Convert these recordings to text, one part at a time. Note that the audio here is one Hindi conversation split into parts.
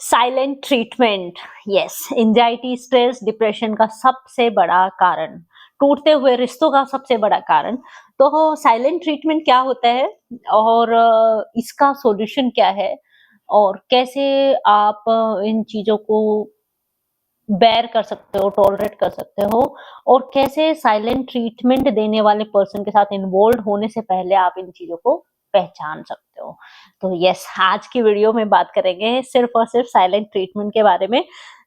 Silent treatment, yes, anxiety, stress, depression का सबसे बड़ा कारण, टूटते हुए रिश्तों का सबसे बड़ा कारण। तो साइलेंट ट्रीटमेंट क्या होता है और इसका सॉल्यूशन क्या है और कैसे आप इन चीजों को बेयर कर सकते हो, टॉलरेट कर सकते हो और कैसे साइलेंट ट्रीटमेंट देने वाले पर्सन के साथ इन्वॉल्व होने से पहले आप इन चीजों को पहचान सकते हो। तो यस, आज की वीडियो में बात करेंगे सिर्फ और सिर्फ साइलेंट ट्रीटमेंट के बारे में।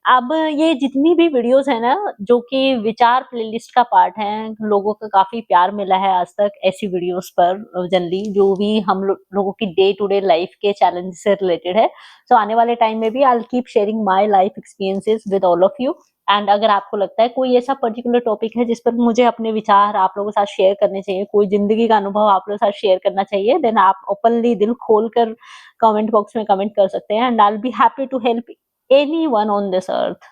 अब ये जितनी भी वीडियोस है ना, जो कि विचार प्लेलिस्ट का पार्ट है, लोगों का काफी प्यार मिला है आज तक ऐसी वीडियोस पर। जनरली जो भी लोगों की डे टू डे लाइफ के चैलेंज से रिलेटेड है, सो आने वाले टाइम में भी I will keep sharing my life experiences with all of you. And अगर आपको लगता है कोई ऐसा पर्टिकुलर टॉपिक है जिस पर मुझे अपने विचार आप लोगों के साथ शेयर करने चाहिए, कोई जिंदगी का अनुभव आप लोगों के साथ शेयर करना चाहिए, देन आप ओपनली दिल खोल कर कमेंट बॉक्स में कमेंट कर सकते हैं and I will be happy to help anyone on this earth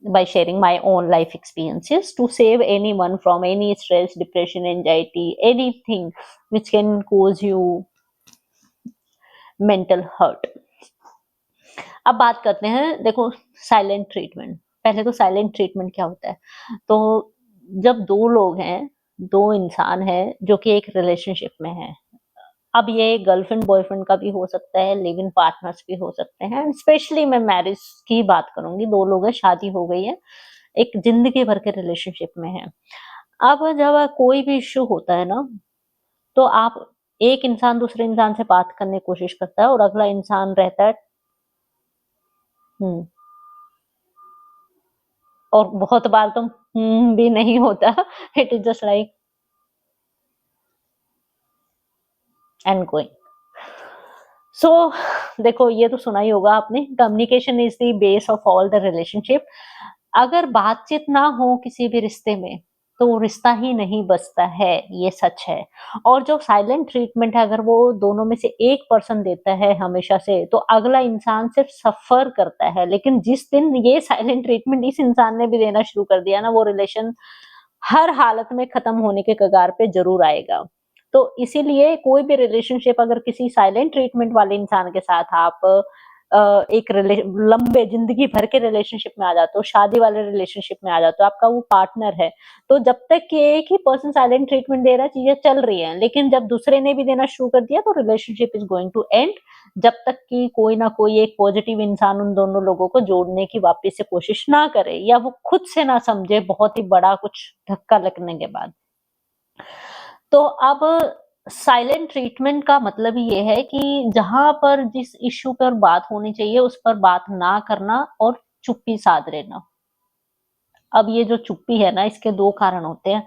by sharing my own life experiences to save anyone from any stress, depression, anxiety, anything which can cause you mental hurt. अब बात करते हैं, देखो, साइलेंट ट्रीटमेंट। पहले तो साइलेंट ट्रीटमेंट क्या होता है? तो जब दो लोग हैं, दो इंसान हैं जो कि एक रिलेशनशिप में हैं, अब ये गर्लफ्रेंड बॉयफ्रेंड का भी हो सकता है, लिव इन पार्टनर्स भी हो सकते हैं, स्पेशली मैं मैरिज की बात करूंगी। दो लोग हैं, शादी हो गई है, एक जिंदगी भर के रिलेशनशिप में है। अब जब कोई भी इश्यू होता है ना, तो आप एक इंसान दूसरे इंसान से बात करने की कोशिश करता है और अगला इंसान रहता है हम्म, और बहुत बार तो भी नहीं होता। It is just like and going. So देखो, ये तो सुना ही होगा आपने, communication is the base of all the relationship. अगर बातचीत ना हो किसी भी रिश्ते में तो वो रिश्ता ही नहीं बचता है, ये सच है। और जो साइलेंट ट्रीटमेंट है, अगर वो दोनों में से एक पर्सन देता है हमेशा से, तो अगला इंसान सिर्फ सफर करता है। लेकिन जिस दिन ये साइलेंट ट्रीटमेंट इस इंसान ने भी देना शुरू कर दिया ना, वो रिलेशन हर हालत में खत्म होने के कगार पे जरूर आएगा। तो इसीलिए कोई भी रिलेशनशिप अगर किसी साइलेंट ट्रीटमेंट वाले इंसान के साथ आप एक लंबे जिंदगी भर के रिलेशनशिप में आ जाते हो, शादी वाले रिलेशनशिप में आ जाते हो, आपका वो पार्टनर है, तो जब तक कि एक ही पर्सन साइलेंट ट्रीटमेंट दे रहा है, चीजें चल रही हैं। लेकिन जब दूसरे ने भी देना शुरू कर दिया तो relationship is going to end, जब तक कि कोई ना कोई एक पॉजिटिव इंसान उन दोनों लोगों को जोड़ने की वापस से कोशिश ना करे, या वो खुद से ना समझे बहुत ही बड़ा कुछ धक्का लगने के बाद। तो अब साइलेंट ट्रीटमेंट का मतलब ये है कि जहां पर जिस इश्यू पर बात होनी चाहिए उस पर बात ना करना और चुप्पी साध लेना। अब ये जो चुप्पी है ना, इसके दो कारण होते हैं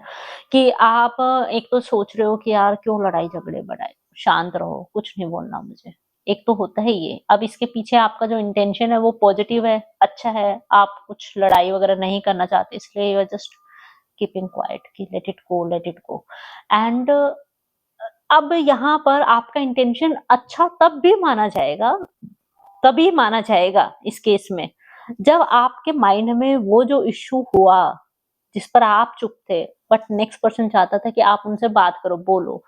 कि आप एक तो सोच रहे हो कि यार क्यों लड़ाई झगड़े बढ़ाए, शांत रहो, कुछ नहीं बोलना मुझे। एक तो होता है ये। अब इसके पीछे आपका जो इंटेंशन है वो पॉजिटिव है, अच्छा है, आप कुछ लड़ाई वगैरह नहीं करना चाहते, इसलिए you are just keeping quiet कि let it go, let it go. And अब यहाँ पर आपका इंटेंशन अच्छा तब भी माना जाएगा, तभी माना जाएगा इस केस में, जब आपके माइंड में वो जो इश्यू हुआ जिस पर आप चुप थे, बट नेक्स्ट पर्सन चाहता था कि आप उनसे बात करो, बोलो,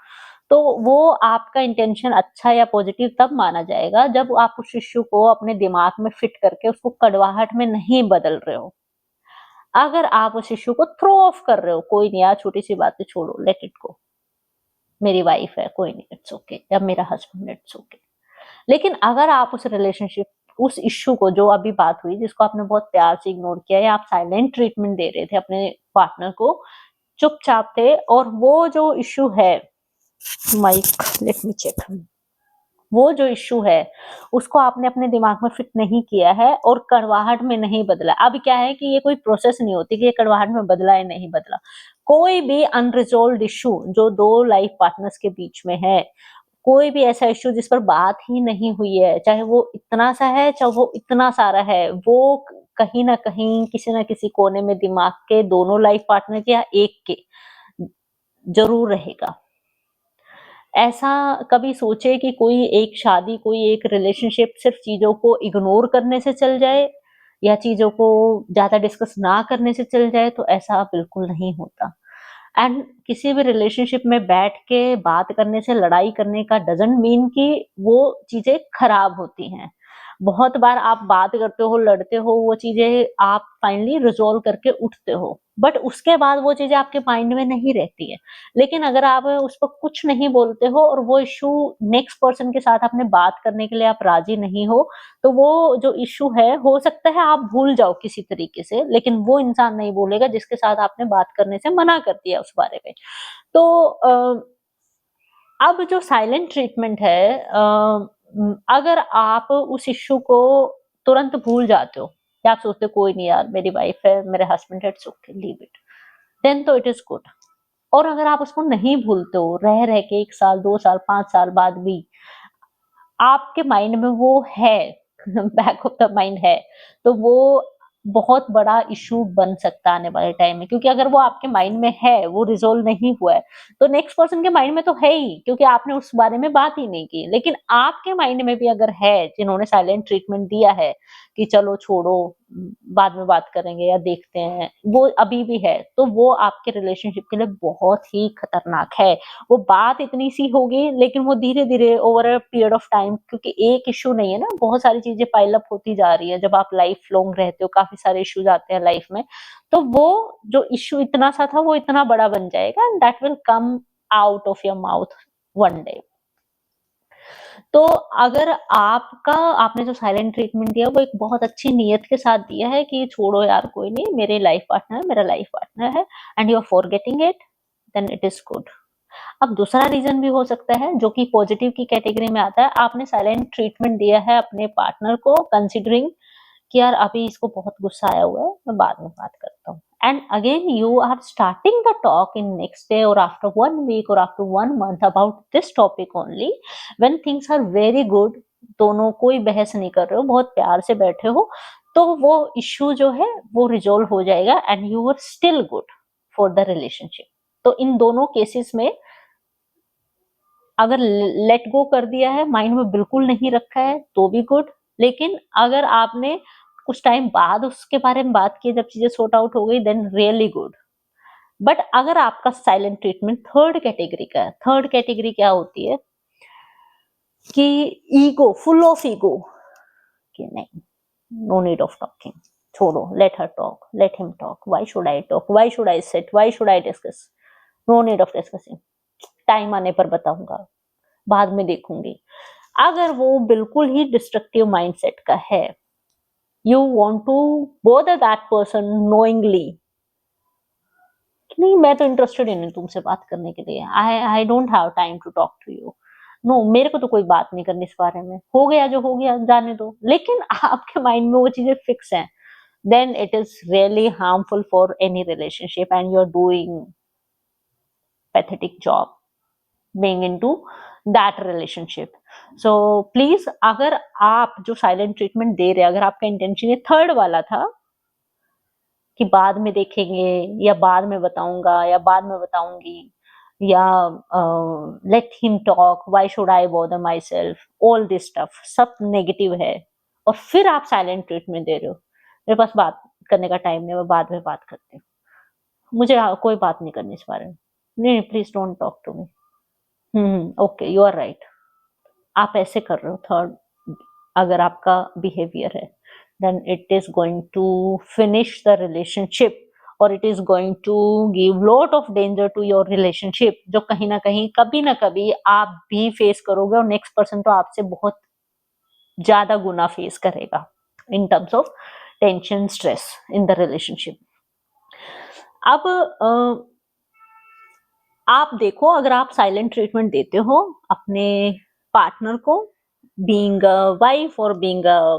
तो वो आपका इंटेंशन अच्छा या पॉजिटिव तब माना जाएगा जब आप उस इश्यू को अपने दिमाग में फिट करके उसको कड़वाहट में नहीं बदल रहे हो। अगर आप उस इश्यू को थ्रो ऑफ कर रहे हो, कोई नहीं यार, छोटी सी बात है, छोड़ो, लेट इट गो, मेरी वाइफ है, कोई नहीं, इट्स ओके, या मेरा हस्बैंड, इट्स ओके। लेकिन अगर आप उस रिलेशनशिप, उस इश्यू को, जो अभी बात हुई जिसको आपने बहुत प्यार से इग्नोर किया, या आप साइलेंट ट्रीटमेंट दे रहे थे अपने पार्टनर को, चुपचाप थे, और वो जो इश्यू है, माइक लेट मी चेक, वो जो इश्यू है उसको आपने अपने दिमाग में फिट नहीं किया है और कड़वाहट में नहीं बदला। अब क्या है कि ये कोई प्रोसेस नहीं होती कि ये कड़वाहट में बदला या नहीं बदला। कोई भी अनरिजोल्व इश्यू जो दो लाइफ पार्टनर्स के बीच में है, कोई भी ऐसा इश्यू जिस पर बात ही नहीं हुई है, चाहे वो इतना सा है चाहे वो इतना सारा है, वो कहीं ना कहीं किसी ना किसी कोने में दिमाग के दोनों लाइफ पार्टनर के या एक के जरूर रहेगा। ऐसा कभी सोचे कि कोई एक शादी, कोई एक रिलेशनशिप सिर्फ चीजों को इग्नोर करने से चल जाए या चीजों को ज्यादा डिस्कस ना करने से चल जाए? तो ऐसा बिल्कुल नहीं होता। एंड किसी भी रिलेशनशिप में बैठ के बात करने से लड़ाई करने का डजंट मीन कि वो चीजें खराब होती हैं। बहुत बार आप बात करते हो, लड़ते हो, वो चीजें आप फाइनली रिजॉल्व करके उठते हो, बट उसके बाद वो चीजें आपके माइंड में नहीं रहती है। लेकिन अगर आप उस पर कुछ नहीं बोलते हो और वो इशू नेक्स्ट पर्सन के साथ आपने बात करने के लिए आप राजी नहीं हो, तो वो जो इशू है, हो सकता है आप भूल जाओ किसी तरीके से, लेकिन वो इंसान नहीं भूलेगा जिसके साथ आपने बात करने से मना कर दिया उस बारे में। तो अब जो साइलेंट ट्रीटमेंट है, अगर आप उस इश्यू को तुरंत भूल जाते हो, या आप सोचते हो कोई नहीं यार, मेरी वाइफ है, मेरे हस्बैंड है, it's okay, leave it, then तो इट इज गुड। और अगर आप उसको नहीं भूलते हो, रह रह के 1 साल 2 साल 5 साल बाद भी आपके माइंड में वो है, बैक ऑफ द माइंड है, तो वो बहुत बड़ा इशू बन सकता है आने वाले टाइम में। क्योंकि अगर वो आपके माइंड में है, वो रिजोल्व नहीं हुआ है, तो नेक्स्ट पर्सन के माइंड में तो है ही, क्योंकि आपने उस बारे में बात ही नहीं की। लेकिन आपके माइंड में भी अगर है, जिन्होंने साइलेंट ट्रीटमेंट दिया है कि चलो छोड़ो, बाद में बात करेंगे या देखते हैं, वो अभी भी है, तो वो आपके रिलेशनशिप के लिए बहुत ही खतरनाक है। वो बात इतनी सी होगी, लेकिन वो धीरे धीरे over a period of time, क्योंकि एक इशू नहीं है ना, बहुत सारी चीजें पाइल अप होती जा रही है। जब आप लाइफ लॉन्ग रहते हो, काफी सारे इश्यूज आते हैं लाइफ में, तो वो जो इशू इतना सा था, वो इतना बड़ा बन जाएगा, and that will come out of your mouth one day. तो अगर आपने जो साइलेंट ट्रीटमेंट दिया, वो एक बहुत अच्छी नीयत के साथ दिया है कि छोड़ो यार, कोई नहीं, मेरे लाइफ पार्टनर है, मेरा लाइफ पार्टनर है, and you are forgetting it, then it is good. अब दूसरा रीजन भी हो सकता है, जो कि पॉजिटिव की कैटेगरी में आता है। आपने साइलेंट ट्रीटमेंट दिया है अपने पार्टनर को, कंसिडरिंग कि यार अभी इसको बहुत गुस्सा आया हुआ है, मैं बाद में बात करता हूँ, and again you are starting the talk in next day और आफ्टर 1 वीक और after 1 month about this topic only, when things are very good. दोनों कोई बहस नहीं कर रहे हो, बहुत प्यार से बैठे हो, तो वो इश्यू जो है वो रिजोल्व हो जाएगा, and you are still good for the relationship. तो इन दोनों केसेस में अगर लेट गो कर दिया है, माइंड में बिल्कुल नहीं रखा है, तो भी गुड। लेकिन अगर आपने कुछ टाइम बाद उसके बारे में बात की, जब चीजें सॉर्ट आउट हो गई, देन रियली गुड। बट अगर आपका साइलेंट ट्रीटमेंट थर्ड कैटेगरी का है, थर्ड कैटेगरी क्या होती है कि ईगो, फुल ऑफ ईगो, कि नहीं, नो नीड ऑफ टॉकिंग, छोड़ो, let her talk, let him talk, why should I talk, why should I sit, why should I discuss, no need of discussing, time आने पर बताऊंगा, बाद में देखूंगी। अगर वो बिल्कुल ही डिस्ट्रक्टिव माइंडसेट का है, you want to bother that person knowingly, नहीं मैं तो इंटरेस्टेड ही नहीं तुमसे बात करने के लिए, I don't have time to talk to you, no मेरे को तो कोई बात नहीं करनी इस बारे में, हो गया जो हो गया, जाने दो। लेकिन आपके माइंड में वो चीजें फिक्स हैं, then it is really harmful for any relationship, and you're doing pathetic job being into that relationship. So please, अगर आप जो साइलेंट ट्रीटमेंट दे रहे हैं, अगर आपका इंटेंशन ये थर्ड वाला था कि बाद में देखेंगे, या बाद में बताऊंगा, या बाद में बताऊंगी, या late him talk, why should I bother my self, all this stuff सब नेगेटिव है, और फिर आप साइलेंट ट्रीटमेंट दे रहे हो, मेरे पास बात करने का टाइम नहीं, मैं बाद में बात करती हूँ, मुझे कोई बात नहीं करनी इस बारे में, नहीं please don't talk to me, okay you are right, आप ऐसे कर रहे हो। थर्ड, अगर आपका बिहेवियर है, then it is going to finish the relationship, और it is going to give lot of danger to your relationship, जो कहीं ना कभी आप भी फेस करोगे, और नेक्स्ट पर्सन तो आपसे बहुत ज्यादा गुना फेस करेगा in terms of tension, stress in the relationship. अब आप देखो, अगर आप साइलेंट ट्रीटमेंट देते हो अपने पार्टनर को, बीइंग अ वाइफ और बीइंग अ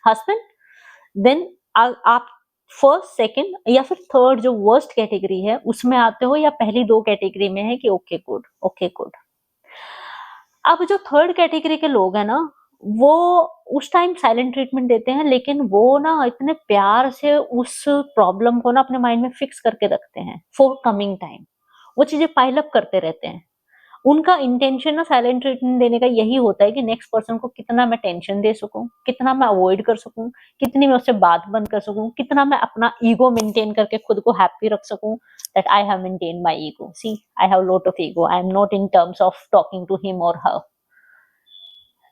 हस्बैंड, देन आप फर्स्ट, सेकंड या फिर थर्ड जो वर्स्ट कैटेगरी है उसमें आते हो, या पहली दो कैटेगरी में है कि ओके गुड, ओके गुड। अब जो थर्ड कैटेगरी के लोग हैं ना, वो उस टाइम साइलेंट ट्रीटमेंट देते हैं, लेकिन वो ना इतने प्यार से उस प्रॉब्लम को ना अपने माइंड में फिक्स करके रखते हैं फॉर कमिंग टाइम, वो चीजें पाइल अप करते रहते हैं। उनका इंटेंशन ना साइलेंट ट्रीटमेंट देने का यही होता है कि नेक्स्ट पर्सन को कितना मैं टेंशन दे सकूं, कितना मैं अवॉइड कर सकूं, कितनी मैं उससे बात बंद कर सकूं, कितना मैं अपना ईगो मेंटेन करके खुद को हैप्पी रख सकूं, that I have maintained my ego. See, I have a lot of ego. I am not in terms of talking to him or her.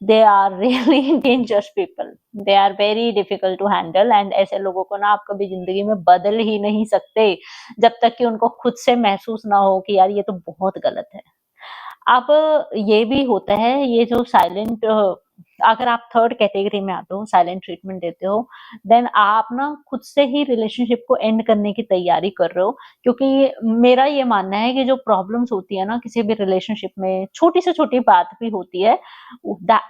They are really dangerous people, they are very difficult to handle, and ऐसे लोगों को ना आप कभी जिंदगी में बदल ही नहीं सकते जब तक कि उनको खुद से महसूस ना हो कि यार ये तो बहुत गलत है। अब ये भी होता है, ये जो साइलेंट, अगर आप थर्ड कैटेगरी में आते हो, साइलेंट ट्रीटमेंट देते हो, देन आप ना खुद से ही रिलेशनशिप को एंड करने की तैयारी कर रहे हो, क्योंकि मेरा ये मानना है कि जो प्रॉब्लम्स होती है ना किसी भी रिलेशनशिप में, छोटी से छोटी बात भी होती है,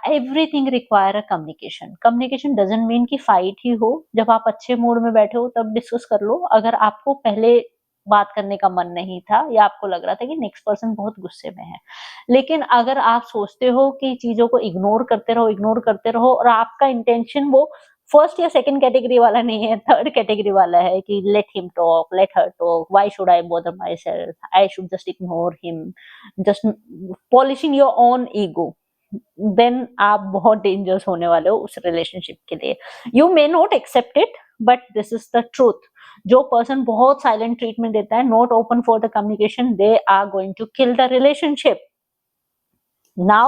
everything require a communication. Communication doesn't mean कि फाइट ही हो, जब आप अच्छे मूड में बैठे हो तब डिस्कस कर लो। अगर आपको पहले बात करने का मन नहीं था या आपको लग रहा था कि नेक्स्ट पर्सन बहुत गुस्से में है, लेकिन अगर आप सोचते हो कि चीजों को इग्नोर करते रहो और आपका इंटेंशन वो फर्स्ट या सेकंड कैटेगरी वाला नहीं है, थर्ड कैटेगरी वाला है कि let him talk, let her talk, why should I bother myself, I should just ignore him, just polishing your own ego, then आप बहुत डेंजरस होने वाले हो उस रिलेशनशिप के लिए। You may not accept it, but this is the truth. जो पर्सन बहुत साइलेंट ट्रीटमेंट देता है, not open for the communication, they are going to kill the relationship. Now,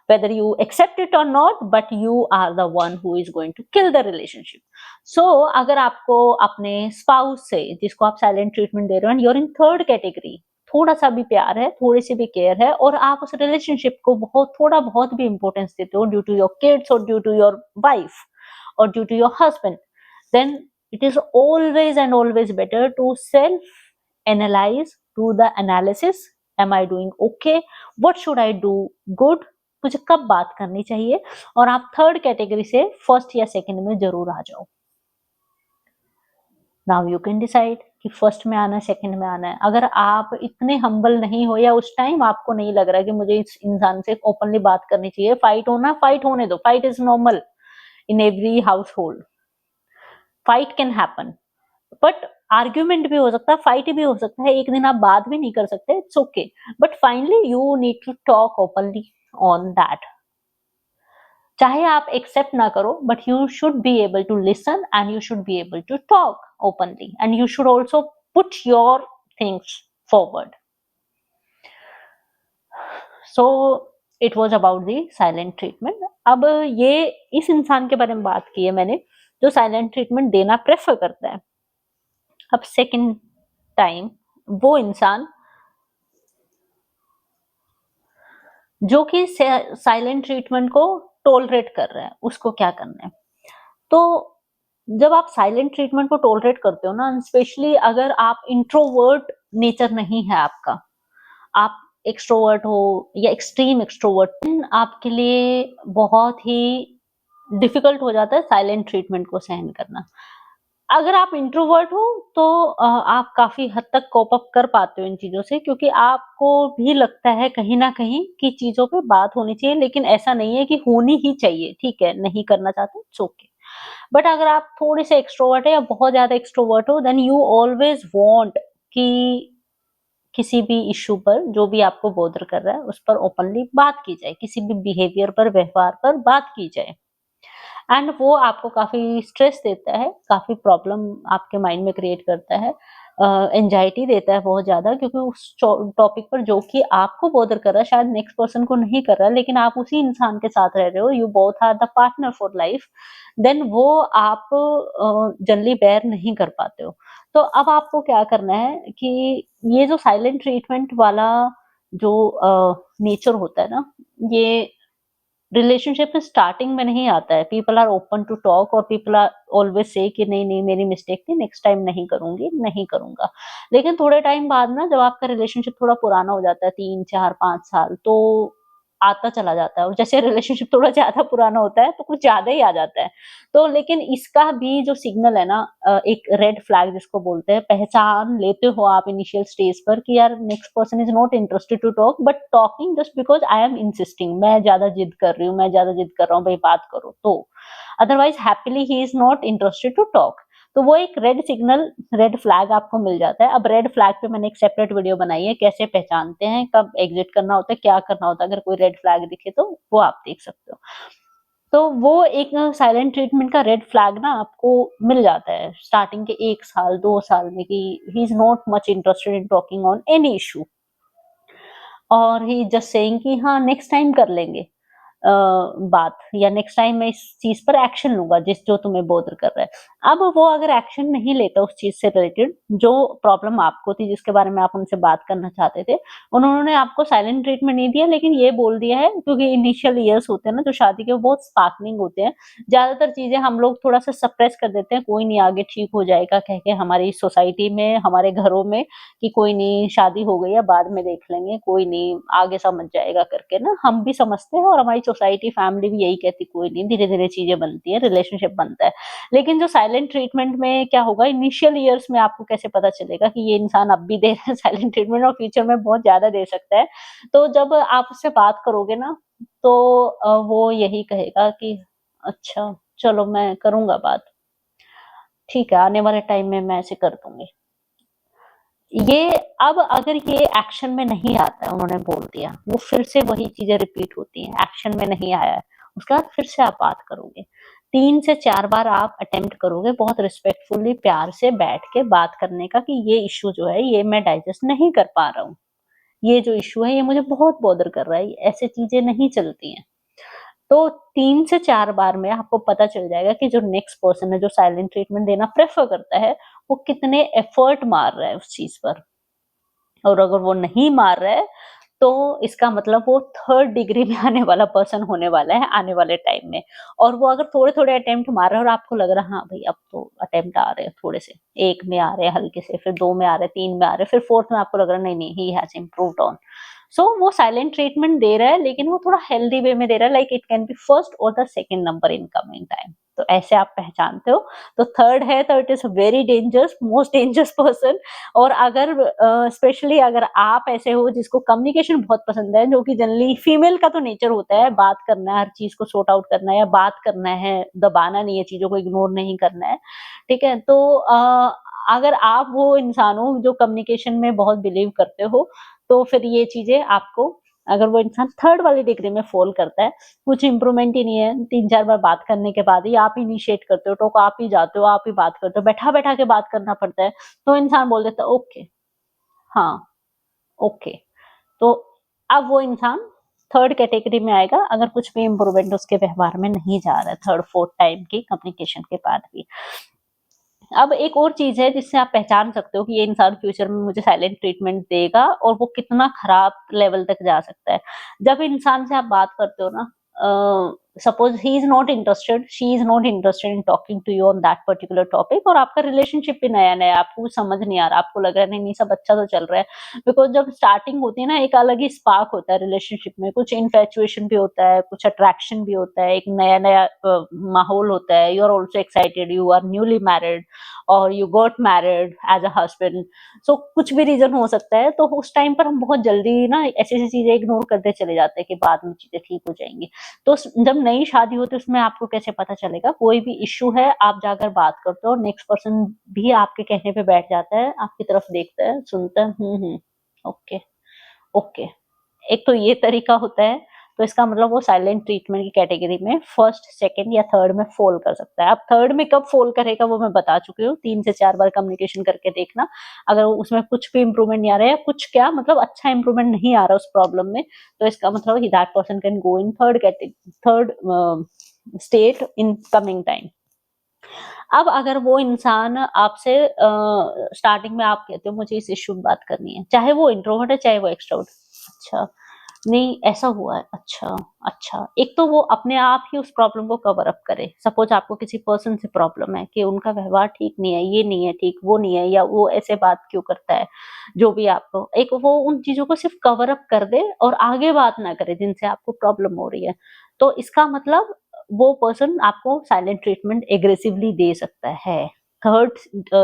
whether you accept it or not, but you are the one who is going to kill the relationship. So अगर आपको अपने स्पाउस से, जिसको आप साइलेंट ट्रीटमेंट दे रहे हो, you're in third category, थोड़ा सा भी प्यार है, थोड़ी सी भी केयर है, और आप उस रिलेशनशिप को थोड़ा बहुत भी इंपॉर्टेंस देते हो ड्यू टू योर किड्स और due to your wife or due to your husband, then it is always and always better to self analyze, do the analysis, am I doing okay, what should I do good, मुझे कब बात करनी चाहिए, और आप थर्ड कैटेगरी से फर्स्ट या सेकंड में जरूर आ जाओ। नाउ यू कैन डिसाइड कि फर्स्ट में आना है, सेकंड में आना है। अगर आप इतने हम्बल नहीं हो या उस टाइम आपको नहीं लग रहा कि मुझे इस इंसान से ओपनली बात करनी चाहिए, फाइट होना, फाइट होने दो, fight is normal in every house hold, fight can happen, but argument भी हो सकता है, फाइट भी हो सकता है, एक दिन आप बात भी नहीं कर सकते, it's okay, but finally you need to talk openly on that. चाहे आप एक्सेप्ट ना करो, but you should be able to listen and you should be able to talk openly, and you should also put your things forward. So it was about the silent treatment. अब ये इस इंसान के बारे में बात की है मैंने जो साइलेंट ट्रीटमेंट देना प्रेफर करता है। अब सेकंड टाइम वो इंसान जो कि साइलेंट ट्रीटमेंट को टॉलरेट कर रहा है, उसको क्या करना है। तो जब आप साइलेंट ट्रीटमेंट को टॉलरेट करते हो ना, स्पेशली अगर आप इंट्रोवर्ट नेचर नहीं है आपका, आप एक्सट्रोवर्ट हो या एक्सट्रीम एक्सट्रोवर्ट, आपके लिए बहुत ही डिफिकल्ट हो जाता है साइलेंट ट्रीटमेंट को सहन करना। अगर आप इंट्रोवर्ट हो तो आप काफी हद तक कोप अप कर पाते हो इन चीजों से, क्योंकि आपको भी लगता है कहीं ना कहीं कि चीजों पे बात होनी चाहिए, लेकिन ऐसा नहीं है कि होनी ही चाहिए, ठीक है नहीं करना चाहते इट्स ओके। बट अगर आप थोड़े से एक्सट्रोवर्ट है या बहुत ज्यादा एक्सट्रोवर्ट हो, देन यू ऑलवेज वांट कि किसी भी इश्यू पर, जो भी आपको बोदर कर रहा है उस पर ओपनली बात की जाए, किसी भी बिहेवियर पर, व्यवहार पर बात की जाए, एंड वो आपको काफी स्ट्रेस देता है, काफी प्रॉब्लम आपके माइंड में क्रिएट करता है, एंजाइटी देता है बहुत ज्यादा, क्योंकि उस टॉपिक पर जो कि आपको बॉदर कर रहा है शायद नेक्स्ट पर्सन को नहीं कर रहा है, लेकिन आप उसी इंसान के साथ रह रहे हो, you both are the partner for life, then वो आप जल्दी बेयर नहीं कर पाते हो। तो अब आपको क्या करना है कि ये जो साइलेंट ट्रीटमेंट वाला जो नेचर होता है ना, ये रिलेशनशिप स्टार्टिंग में नहीं आता है। People are open to talk और पीपल आर ऑलवेज से कि नहीं नहीं मेरी मिस्टेक थी, नेक्स्ट टाइम नहीं करूंगी, नहीं करूंगा। लेकिन थोड़े टाइम बाद ना, जब आपका रिलेशनशिप थोड़ा पुराना हो जाता है, 3 4 5 साल, तो आता चला जाता है, और जैसे रिलेशनशिप थोड़ा ज्यादा पुराना होता है तो कुछ ज्यादा ही आ जाता है। तो लेकिन इसका भी जो सिग्नल है ना, एक रेड फ्लैग जिसको बोलते हैं, पहचान लेते हो आप इनिशियल स्टेज पर कि यार next person is not interested to talk, but talking just because I am insisting, मैं ज्यादा जिद कर रही हूँ, मैं ज्यादा जिद कर रहा हूँ भाई बात करो, तो otherwise happily he is not interested to talk. तो वो एक रेड सिग्नल, रेड फ्लैग आपको मिल जाता है। अब रेड फ्लैग पे मैंने एक सेपरेट वीडियो बनाई है, कैसे पहचानते हैं, कब एग्जिट करना होता है, क्या करना होता है अगर कोई रेड फ्लैग दिखे, तो वो आप देख सकते हो। तो वो एक साइलेंट ट्रीटमेंट का रेड फ्लैग ना आपको मिल जाता है स्टार्टिंग के 1 साल 2 साल में, कि ही is not much interested in talking on any issue, और ही जस्ट सेइंग कि हाँ नेक्स्ट टाइम कर लेंगे। बात, या नेक्स्ट टाइम मैं इस चीज पर एक्शन लूंगा जो तुम्हें बॉदर कर रहा है। अब वो अगर एक्शन नहीं लेता उस चीज से रिलेटेड जो प्रॉब्लम आपको थी, जिसके बारे में आप उनसे बात करना चाहते थे, उन्होंने आपको साइलेंट ट्रीटमेंट नहीं दिया, लेकिन ये बोल दिया है, क्योंकि इनिशियल ईयर्स होते हैं ना जो शादी के, वो बहुत स्पार्कलिंग होते हैं। ज्यादातर चीजें हम लोग थोड़ा सा सप्रेस कर देते हैं, कोई नहीं आगे ठीक हो जाएगा कह के, हमारी सोसाइटी में, हमारे घरों में, कि कोई नहीं शादी हो गई है बाद में देख लेंगे, कोई नहीं आगे समझ जाएगा करके ना, हम भी समझते हैं और हमारी सोसाइटी फैमिली भी यही कहती, कोई नहीं धीरे धीरे चीजें बनती है, रिलेशनशिप बनता है। लेकिन जो साइलेंट ट्रीटमेंट में क्या होगा, इनिशियल ईयर्स में आपको कैसे पता चलेगा कि ये इंसान अब भी दे रहा है साइलेंट ट्रीटमेंट और फ्यूचर में बहुत ज्यादा दे सकता है। तो जब आप उससे बात करोगे ना, तो वो यही कहेगा कि अच्छा चलो मैं करूंगा बात, ठीक है आने वाले टाइम में मैं ऐसे कर दूंगी। ये अब अगर ये एक्शन में नहीं आता है, उन्होंने बोल दिया, वो फिर से वही चीजें रिपीट होती हैं, एक्शन में नहीं आया है, उसके बाद फिर से आप बात करोगे, 3 से 4 बार आप अटेम्प्ट करोगे बहुत रिस्पेक्टफुली प्यार से बैठ के बात करने का, कि ये इश्यू जो है ये मैं डाइजेस्ट नहीं कर पा रहा हूँ, ये जो इश्यू है ये मुझे बहुत बॉदर कर रहा है, ऐसे चीजें नहीं चलती हैं। तो 3 से 4 बार में आपको पता चल जाएगा कि जो नेक्स्ट पर्सन है जो साइलेंट ट्रीटमेंट देना प्रेफर करता है, वो कितने एफर्ट मार रहा है उस चीज पर। और अगर वो नहीं मार रहा है, तो इसका मतलब वो थर्ड डिग्री में आने वाला पर्सन होने वाला है आने वाले टाइम में। और वो अगर थोड़े थोड़े अटेम्प्ट मार रहा है और आपको लग रहा है हाँ भाई अब तो अटेम्प्ट आ रहे हैं थोड़े से, 1 में आ रहे हैं हल्के से, फिर 2 में आ रहे हैं, 3 में आ रहे हैं, फिर 4th में आपको लग रहा है नहीं नहीं ही हैज इम्प्रूव्ड ऑन, सो वो साइलेंट ट्रीटमेंट दे रहा है, लेकिन वो थोड़ा हेल्दी वे में दे रहा है, like it can be first और the second number in coming time. तो ऐसे आप पहचानते हो। तो थर्ड है तो it is very dangerous, most dangerous person. और अगर स्पेशली अगर आप ऐसे हो जिसको कम्युनिकेशन बहुत पसंद है, जो कि जनरली फीमेल का तो नेचर होता है, बात करना है, हर चीज को सॉर्ट आउट करना है, या बात करना है, दबाना नहीं है, चीजों को इग्नोर नहीं करना है, ठीक है। तो अगर आप वो इंसान हो जो कम्युनिकेशन में बहुत बिलीव करते हो, तो फिर ये चीजें आपको, अगर वो इंसान थर्ड वाली डिग्री में फॉल करता है, कुछ इंप्रूवमेंट ही नहीं है, 3 4 बार बात करने के बाद ही आप इनिशिएट करते हो, टोक आप ही जाते हो, आप ही बात करते हो, बैठा बैठा के बात करना पड़ता है, तो इंसान बोल देता है ओके, हाँ ओके। तो अब वो इंसान थर्ड कैटेगरी में आएगा, अगर कुछ भी इंप्रूवमेंट उसके व्यवहार में नहीं जा रहा है थर्ड फोर्थ टाइम की कम्युनिकेशन के बाद भी। अब एक और चीज है जिससे आप पहचान सकते हो कि ये इंसान फ्यूचर में मुझे साइलेंट ट्रीटमेंट देगा, और वो कितना खराब लेवल तक जा सकता है। जब इंसान से आप बात करते हो ना, suppose he is not interested, she is not interested in talking to you on that particular topic, और आपका रिलेशनशिप भी नया नया, आपको कुछ समझ नहीं आ रहा, आपको लग रहा है नहीं नहीं सब अच्छा तो चल रहा है, बिकॉज जब स्टार्टिंग होती है ना, एक अलग ही स्पार्क होता है रिलेशनशिप में, कुछ इन्फेचुएशन भी होता है, कुछ अट्रैक्शन भी होता है, एक नया नया माहौल होता है, you are also excited, you are newly married और you got married as a husband, so कुछ भी रीजन हो सकता है। तो उस टाइम पर हम बहुत जल्दी ना ऐसी ऐसी चीजें इग्नोर करते चले जाते हैं कि बाद में चीजें ठीक हो जाएंगी। तो जब नई शादी होती है उसमें आपको कैसे पता चलेगा, कोई भी इश्यू है आप जाकर बात करते हो, नेक्स्ट पर्सन भी आपके कहने पे बैठ जाता है, आपकी तरफ देखता है, सुनता है, ओके ओके। एक तो ये तरीका होता है, तो इसका मतलब वो साइलेंट ट्रीटमेंट की कैटेगरी में फर्स्ट सेकंड या थर्ड में फॉल कर सकता है। अब थर्ड में कब फॉल करेगा वो मैं बता चुकी हूँ, 3 से 4 बार कम्युनिकेशन करके देखना, अगर उसमें कुछ भी इंप्रूवमेंट नहीं आ रहा है, या कुछ क्या मतलब अच्छा इंप्रूवमेंट नहीं आ रहा उस प्रॉब्लम में, तो इसका मतलब that person can go in third state in coming time. अब अगर वो इंसान आपसे स्टार्टिंग में आप कहते हो मुझे इस इश्यू में बात करनी है, चाहे वो इंट्रोवर्ट है चाहे वो एक्सट्रोवर्ट, अच्छा नहीं ऐसा हुआ है, अच्छा अच्छा, एक तो वो अपने आप ही उस प्रॉब्लम को कवर अप करे। सपोज आपको किसी पर्सन से प्रॉब्लम है कि उनका व्यवहार ठीक नहीं है, ये नहीं है ठीक, वो नहीं है, या वो ऐसे बात क्यों करता है, जो भी आपको, एक वो उन चीजों को सिर्फ कवर अप कर दे और आगे बात ना करे जिनसे आपको प्रॉब्लम हो रही है, तो इसका मतलब वो पर्सन आपको साइलेंट ट्रीटमेंट एग्रेसिवली दे सकता है थर्ड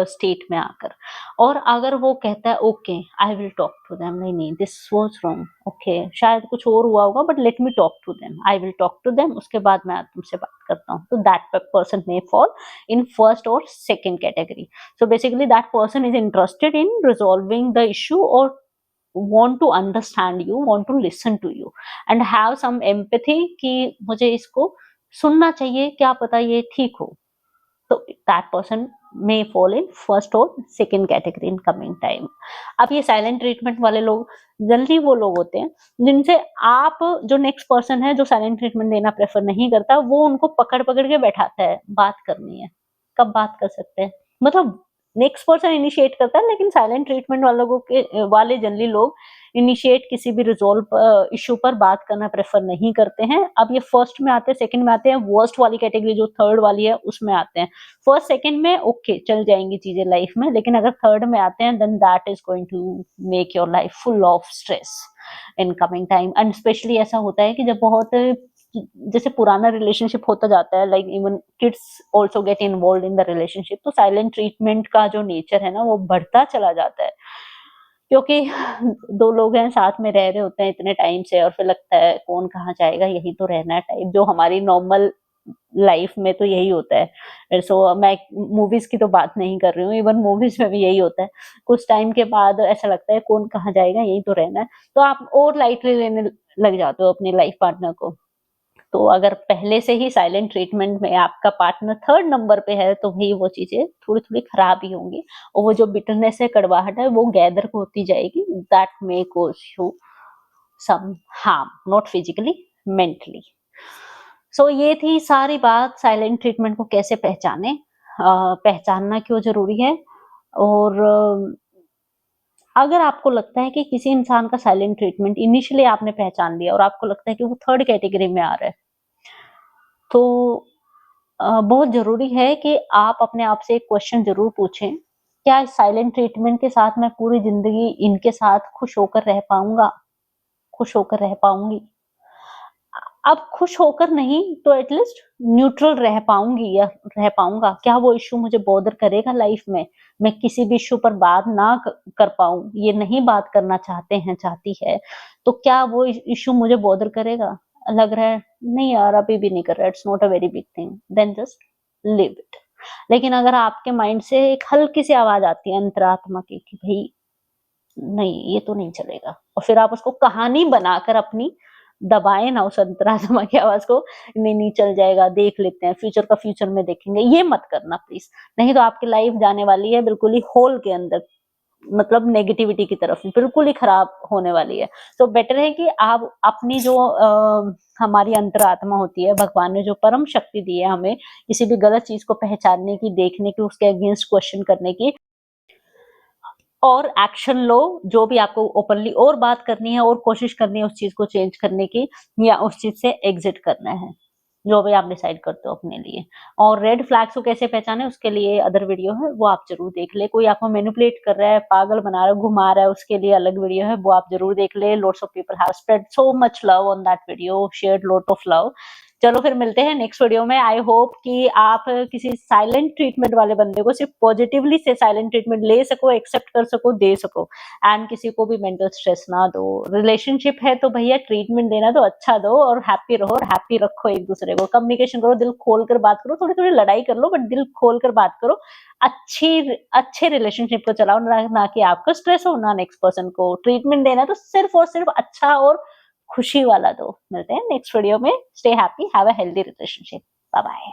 स्टेट में आकर। और अगर वो कहता है okay I will talk to them, नहीं नहीं दिस वाज रॉन्ग, ओके शायद कुछ और हुआ होगा but let me talk to them, I will talk to them, उसके बाद मैं तुमसे बात करता हूँ, तो that person may fall in first और second category. So basically that person is interested in resolving the issue, और want to understand you, want to listen to you and have some empathy कि मुझे इसको सुनना चाहिए, क्या पता ये ठीक हो, तो that person may fall in first or second category in coming time. अब ये साइलेंट ट्रीटमेंट वाले लोग जनरली वो लोग होते हैं जिनसे आप जो नेक्स्ट पर्सन है जो साइलेंट ट्रीटमेंट देना प्रेफर नहीं करता, वो उनको पकड़ पकड़ के बैठाता है, बात करनी है, कब बात कर सकते हैं, मतलब नेक्स्ट पर्सन इनिशिएट करता है, लेकिन साइलेंट ट्रीटमेंट वाले जनरली लोग इनिशिएट किसी भी रिजॉल्व इशू पर बात करना प्रेफर नहीं करते हैं। अब ये फर्स्ट में आते हैं, सेकंड में आते हैं, वर्स्ट वाली कैटेगरी जो थर्ड वाली है उसमें आते हैं। फर्स्ट सेकंड में ओके चल जाएंगी चीजें लाइफ में, लेकिन अगर थर्ड में आते हैं then that is going to make your life full of stress in coming time. And specially ऐसा होता है कि जब बहुत जैसे पुराना रिलेशनशिप होता जाता है, like even kids also get involve in the relationship, तो साइलेंट ट्रीटमेंट का जो नेचर है ना वो बढ़ता चला जाता है, क्योंकि दो लोग हैं साथ में रह रहे होते हैं इतने टाइम से, और फिर लगता है कौन कहाँ जाएगा, यही तो रहना है टाइप, जो हमारी नॉर्मल लाइफ में तो यही होता है। सो मैं मूवीज की तो बात नहीं कर रही हूँ, इवन मूवीज में भी यही होता है, कुछ टाइम के बाद ऐसा लगता है कौन कहाँ जाएगा, यही तो रहना है, तो आप और लाइटली लेने लग जाते हो अपनी लाइफ पार्टनर को। तो अगर पहले से ही साइलेंट ट्रीटमेंट में आपका पार्टनर थर्ड नंबर पे है, तो भाई वो चीजें थोड़ी थोड़ी खराब ही होंगी, और वो जो बिटरनेस है, कड़वाहट है, वो गैदर होती जाएगी, that may cause you some harm, not physically, mentally. So ये थी सारी बात साइलेंट ट्रीटमेंट को कैसे पहचाने, पहचानना क्यों जरूरी है, और अगर आपको लगता है कि किसी इंसान का साइलेंट ट्रीटमेंट इनिशियली आपने पहचान लिया और आपको लगता है कि वो थर्ड कैटेगरी में आ रहा है, तो बहुत जरूरी है कि आप अपने आप से एक क्वेश्चन जरूर पूछें, क्या इस साइलेंट ट्रीटमेंट के साथ मैं पूरी जिंदगी इनके साथ खुश होकर रह पाऊंगा, खुश होकर रह पाऊंगी? अब खुश होकर नहीं तो एटलीस्ट न्यूट्रल रह पाऊंगी या रह पाऊंगा? क्या वो इशू मुझे बॉदर करेगा लाइफ में? मैं किसी भी इशू पर बात ना कर पाऊं, ये नहीं बात करना चाहते हैं, चाहती है, तो क्या वो इशू मुझे बॉदर करेगा? लग रहा है नहीं यार अभी भी नहीं कर रहा, it's not a very big thing, then just live it. लेकिन अगर आपके माइंड से एक हल्की सी आवाज आती है अंतरात्मा की कि भाई नहीं ये तो नहीं चलेगा, और फिर आप उसको कहानी बनाकर अपनी दबाए ना उस अंतरात्मा की आवाज को, नहीं नहीं चल जाएगा, देख लेते हैं, फ्यूचर का फ्यूचर में देखेंगे, ये मत करना प्लीज। नहीं तो आपकी लाइफ जाने वाली है बिल्कुल ही होल के अंदर, मतलब नेगेटिविटी की तरफ बिल्कुल ही खराब होने वाली है। तो बेटर है कि आप अपनी जो हमारी अंतरात्मा होती है, भगवान ने जो परम शक्ति दी है हमें किसी भी गलत चीज को पहचानने की, देखने की, उसके अगेंस्ट क्वेश्चन करने की, और एक्शन लो, जो भी आपको ओपनली और बात करनी है और कोशिश करनी है उस चीज को चेंज करने की, या उस चीज से एग्जिट करना है, जो भी आप डिसाइड करते हो अपने लिए। और रेड फ्लैग्स को कैसे पहचाने उसके लिए अदर वीडियो है, वो आप जरूर देख ले। कोई आपको मैनिपुलेट कर रहा है, पागल बना रहा है, घुमा रहा है, उसके लिए अलग वीडियो है, वो आप जरूर देख ले। Lots of people have spread so much love on that video, shared lot of love. चलो फिर मिलते हैं नेक्स्ट वीडियो में। आई होप कि आप किसी साइलेंट ट्रीटमेंट वाले बंदे को सिर्फ पॉजिटिवली से साइलेंट ट्रीटमेंट ले सको, एक्सेप्ट कर सको, दे सको, एंड किसी को भी मेंटल स्ट्रेस ना दो। रिलेशनशिप है तो भैया ट्रीटमेंट देना तो अच्छा दो, और हैप्पी रहो, और हैप्पी रखो एक दूसरे को, कम्युनिकेशन करो, दिल खोल कर बात करो, थोड़ी थोड़ी लड़ाई कर लो बट दिल खोल कर बात करो। अच्छे रिलेशनशिप को चलाओ, ना कि आपको स्ट्रेस हो, ना नेक्स्ट पर्सन को। ट्रीटमेंट देना तो सिर्फ और सिर्फ अच्छा और खुशी वाला दो। मिलते हैं नेक्स्ट वीडियो में। Stay happy, have a healthy relationship. Bye bye.